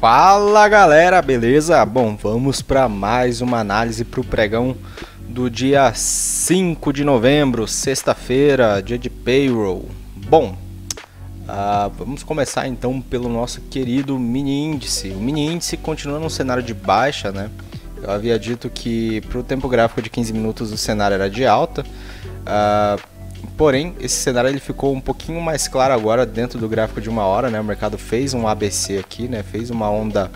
Fala galera, beleza? Bom, vamos para mais uma análise para o pregão do dia 5 de novembro, sexta-feira, dia de payroll. Bom, vamos começar então pelo nosso querido mini índice. O mini índice continua num cenário de baixa, né? Eu havia dito que para o tempo gráfico de 15 minutos o cenário era de alta. Porém, esse cenário ele ficou um pouquinho mais claro agora dentro do gráfico de uma hora, né? O mercado fez um ABC aqui, né? Fez uma onda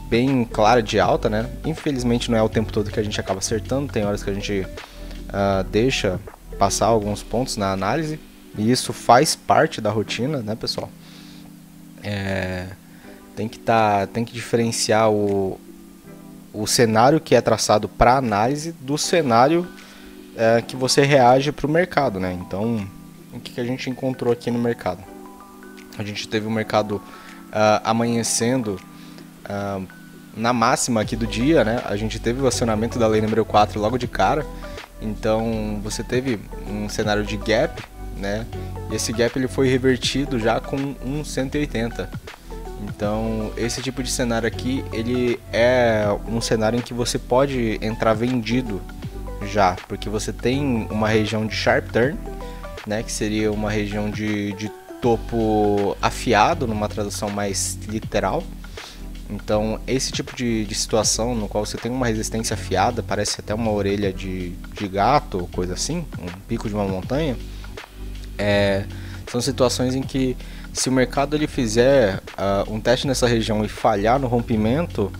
bem clara de alta, né? Infelizmente não é o tempo todo que a gente acaba acertando, tem horas que a gente deixa passar alguns pontos na análise, e isso faz parte da rotina, né, pessoal? Tem que diferenciar o cenário que é traçado para análise do cenário que você reage para o mercado, né? Então, o que a gente encontrou aqui no mercado? A gente teve o mercado amanhecendo na máxima aqui do dia, né? A gente teve o acionamento da lei número 4 logo de cara. Então, você teve um cenário de gap, né? E esse gap ele foi revertido já com um 180. Então, esse tipo de cenário aqui, ele é um cenário em que você pode entrar vendido já, porque você tem uma região de sharp turn, né, que seria uma região de topo afiado, numa tradução mais literal. Então, esse tipo de situação no qual você tem uma resistência afiada, parece até uma orelha de gato ou coisa assim, um pico de uma montanha, são situações em que, se o mercado ele fizer um teste nessa região e falhar no rompimento,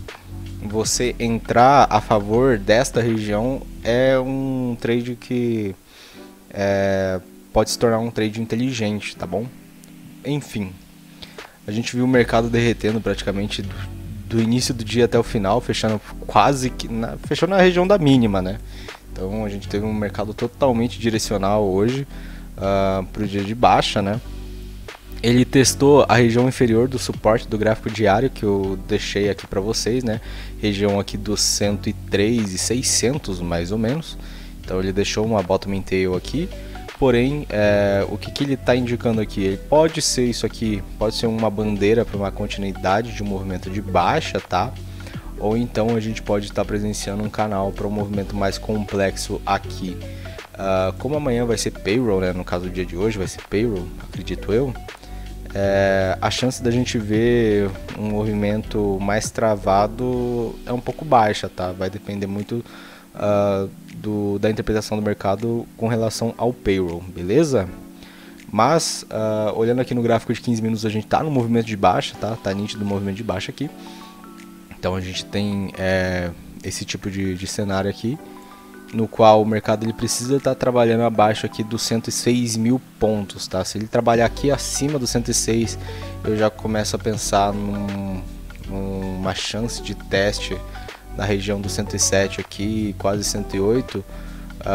você entrar a favor desta região é um trade que pode se tornar um trade inteligente, tá bom? Enfim, a gente viu o mercado derretendo praticamente do início do dia até o final, fechando quase que fechou na região da mínima, né? Então a gente teve um mercado totalmente direcional hoje para o dia de baixa, né? Ele testou a região inferior do suporte do gráfico diário que eu deixei aqui para vocês, né? Região aqui dos 103,600 mais ou menos. Então ele deixou uma bottom tail aqui. Porém, o que ele está indicando aqui? Ele pode ser isso aqui, pode ser uma bandeira para uma continuidade de movimento de baixa, tá? Ou então a gente pode estar presenciando um canal para um movimento mais complexo aqui. Como amanhã vai ser payroll, né? No caso do dia de hoje vai ser payroll, acredito eu. A chance da gente ver um movimento mais travado é um pouco baixa, tá? Vai depender muito da interpretação do mercado com relação ao payroll, beleza? Mas, olhando aqui no gráfico de 15 minutos, a gente tá no movimento de baixa, tá? Tá nítido o movimento de baixa aqui. Então a gente tem esse tipo de cenário aqui, no qual o mercado ele precisa estar trabalhando abaixo aqui dos 106 mil pontos, tá? Se ele trabalhar aqui acima dos 106, eu já começo a pensar numa chance de teste na região dos 107 aqui, quase 108,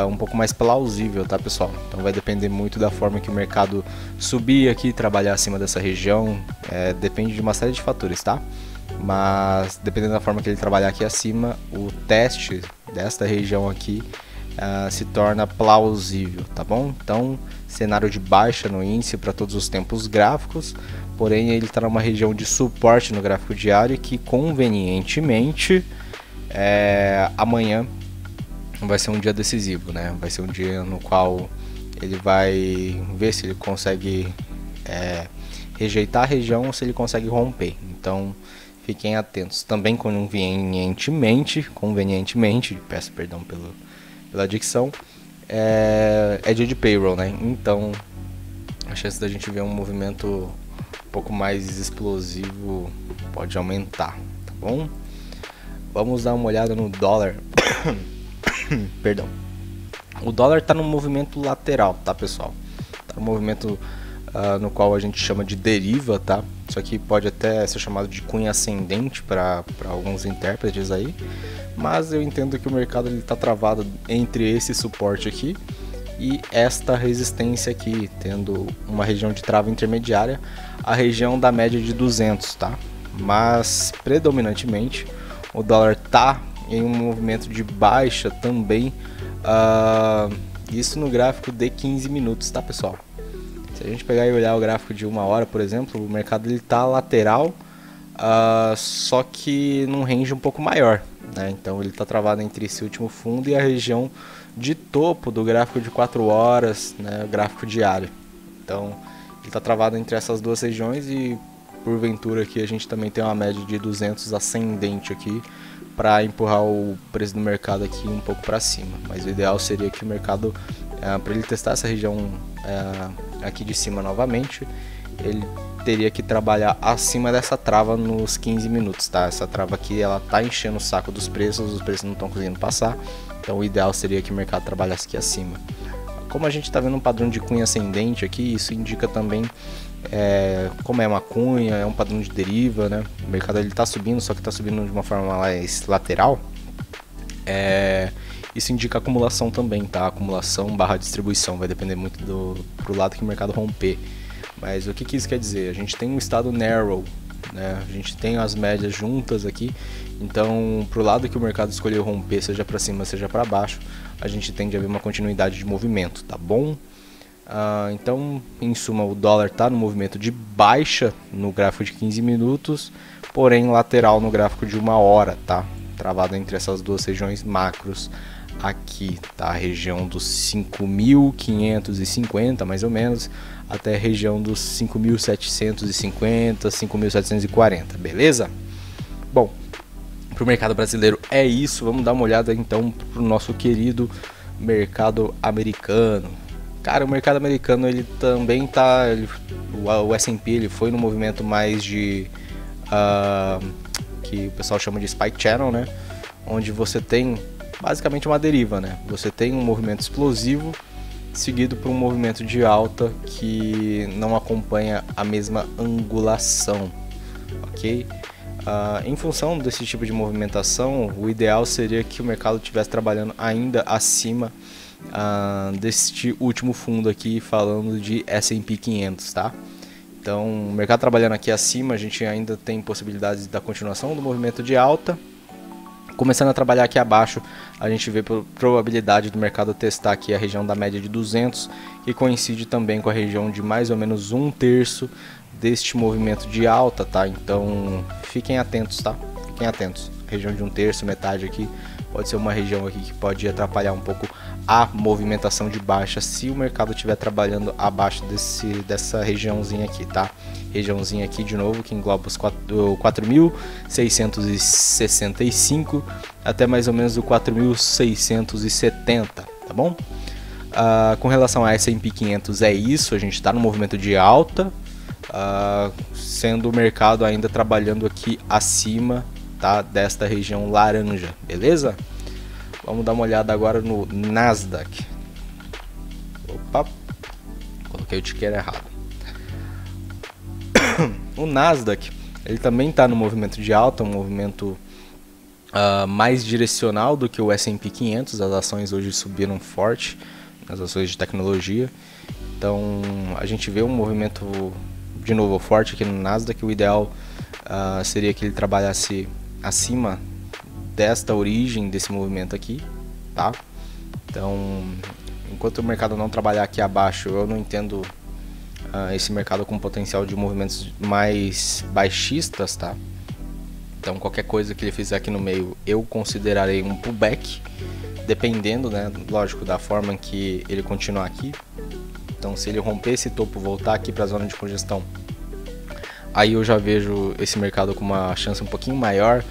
um pouco mais plausível, tá, pessoal? Então vai depender muito da forma que o mercado subir aqui e trabalhar acima dessa região, depende de uma série de fatores, tá? Mas dependendo da forma que ele trabalhar aqui acima, o teste desta região aqui se torna plausível, tá bom? Então, cenário de baixa no índice para todos os tempos gráficos, porém ele está numa região de suporte no gráfico diário que convenientemente amanhã vai ser um dia decisivo, né? Vai ser um dia no qual ele vai ver se ele consegue rejeitar a região ou se ele consegue romper. Então fiquem atentos. Também convenientemente, peço perdão pela dicção, é dia de payroll, né? Então a chance da gente ver um movimento um pouco mais explosivo pode aumentar, tá bom? Vamos dar uma olhada no dólar. Perdão. O dólar está no movimento lateral, tá, pessoal? Tá no movimento no qual a gente chama de deriva, tá? Isso aqui pode até ser chamado de cunha ascendente para alguns intérpretes aí, mas eu entendo que o mercado está travado entre esse suporte aqui e esta resistência aqui, tendo uma região de trava intermediária, a região da média de 200, tá? Mas predominantemente o dólar tá em um movimento de baixa também, isso no gráfico de 15 minutos, tá, pessoal? Se a gente pegar e olhar o gráfico de uma hora, por exemplo, o mercado ele tá lateral só que num range um pouco maior, né? Então ele está travado entre esse último fundo e a região de topo do gráfico de 4 horas, né? O gráfico diário. Então ele está travado entre essas duas regiões e porventura aqui a gente também tem uma média de 200 ascendente aqui para empurrar o preço do mercado aqui um pouco para cima. Mas o ideal seria que o mercado, para ele testar essa região aqui de cima novamente, ele teria que trabalhar acima dessa trava nos 15 minutos, tá? Essa trava aqui, ela tá enchendo o saco dos preços, os preços não estão conseguindo passar, então o ideal seria que o mercado trabalhasse aqui acima. Como a gente está vendo um padrão de cunha ascendente aqui, isso indica também, como é uma cunha, é um padrão de deriva, né? O mercado ele está subindo, só que está subindo de uma forma mais lateral. Isso indica acumulação também, tá? Acumulação barra distribuição, vai depender muito pro lado que o mercado romper. Mas o que isso quer dizer? A gente tem um estado narrow, né? A gente tem as médias juntas aqui, então pro lado que o mercado escolheu romper, seja para cima, seja para baixo, a gente tende a ver uma continuidade de movimento, tá bom? Então, em suma, o dólar está no movimento de baixa no gráfico de 15 minutos, porém lateral no gráfico de 1 hora, tá? Travado entre essas duas regiões macros aqui, tá? A região dos 5.550 mais ou menos, até a região dos 5.750, 5.740, beleza? Bom, para o mercado brasileiro é isso, vamos dar uma olhada então para o nosso querido mercado americano. Cara, o mercado americano ele também tá, o S&P ele foi no movimento mais de, que o pessoal chama de spike channel, né? Onde você tem basicamente uma deriva, né? Você tem um movimento explosivo seguido por um movimento de alta que não acompanha a mesma angulação, ok? Em função desse tipo de movimentação, o ideal seria que o mercado estivesse trabalhando ainda acima deste último fundo aqui, falando de S&P 500, tá? Então, o mercado trabalhando aqui acima, a gente ainda tem possibilidades da continuação do movimento de alta. Começando a trabalhar aqui abaixo, a gente vê probabilidade do mercado testar aqui a região da média de 200, que coincide também com a região de mais ou menos 1/3 deste movimento de alta, tá? Então fiquem atentos, tá? Fiquem atentos. Região de 1/3, metade aqui, pode ser uma região aqui que pode atrapalhar um pouco a movimentação de baixa se o mercado estiver trabalhando abaixo dessa regiãozinha aqui, tá? Regiãozinha aqui de novo que engloba os 4.665 até mais ou menos o 4.670, tá bom? Com relação a S&P 500 é isso, a gente está no movimento de alta, sendo o mercado ainda trabalhando aqui acima, tá, desta região laranja, beleza? Vamos dar uma olhada agora no Nasdaq. Opa, coloquei o ticker errado. O Nasdaq, ele também está no movimento de alta, um movimento mais direcional do que o S&P 500. As ações hoje subiram forte, as ações de tecnologia. Então a gente vê um movimento de novo forte aqui no Nasdaq. O ideal seria que ele trabalhasse acima desta origem desse movimento aqui, tá? Então, enquanto o mercado não trabalhar aqui abaixo, eu não entendo esse mercado com potencial de movimentos mais baixistas, tá? Então, qualquer coisa que ele fizer aqui no meio, eu considerarei um pullback, dependendo, né, lógico, da forma que ele continuar aqui. Então, se ele romper esse topo, voltar aqui para a zona de congestão, aí eu já vejo esse mercado com uma chance um pouquinho maior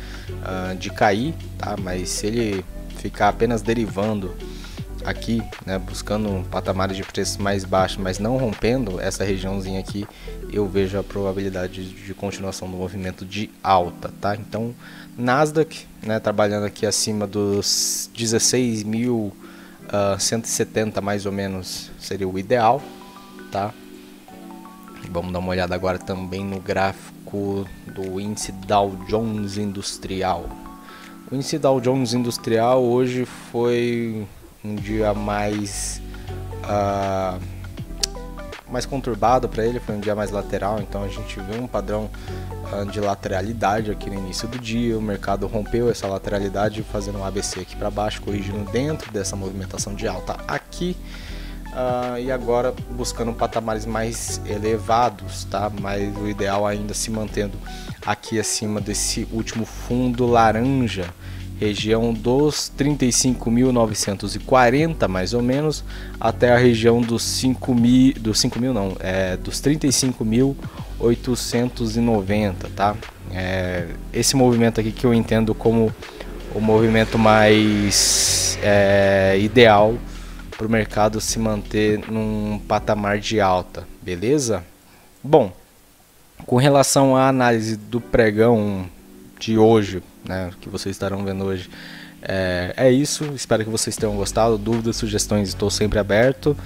de cair, tá? Mas se ele ficar apenas derivando aqui, né, buscando patamares de preços mais baixos, mas não rompendo essa regiãozinha aqui, eu vejo a probabilidade de continuação do movimento de alta, tá? Então, Nasdaq, né, trabalhando aqui acima dos 16.170 mais ou menos seria o ideal, tá? Vamos dar uma olhada agora também no gráfico do índice Dow Jones Industrial. O índice Dow Jones Industrial hoje foi um dia mais conturbado para ele, foi um dia mais lateral, então a gente vê um padrão de lateralidade aqui no início do dia. O mercado rompeu essa lateralidade fazendo um ABC aqui para baixo, corrigindo dentro dessa movimentação de alta aqui. e agora buscando patamares mais elevados, tá? Mas o ideal ainda se mantendo aqui acima desse último fundo laranja, região dos 35.940 mais ou menos, até a região dos 35.890, tá? Esse movimento aqui que eu entendo como o movimento mais ideal para o mercado se manter num patamar de alta, beleza? Bom, com relação à análise do pregão de hoje, né, que vocês estarão vendo hoje, é isso. Espero que vocês tenham gostado. Dúvidas, sugestões, estou sempre aberto.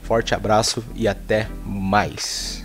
Forte abraço e até mais.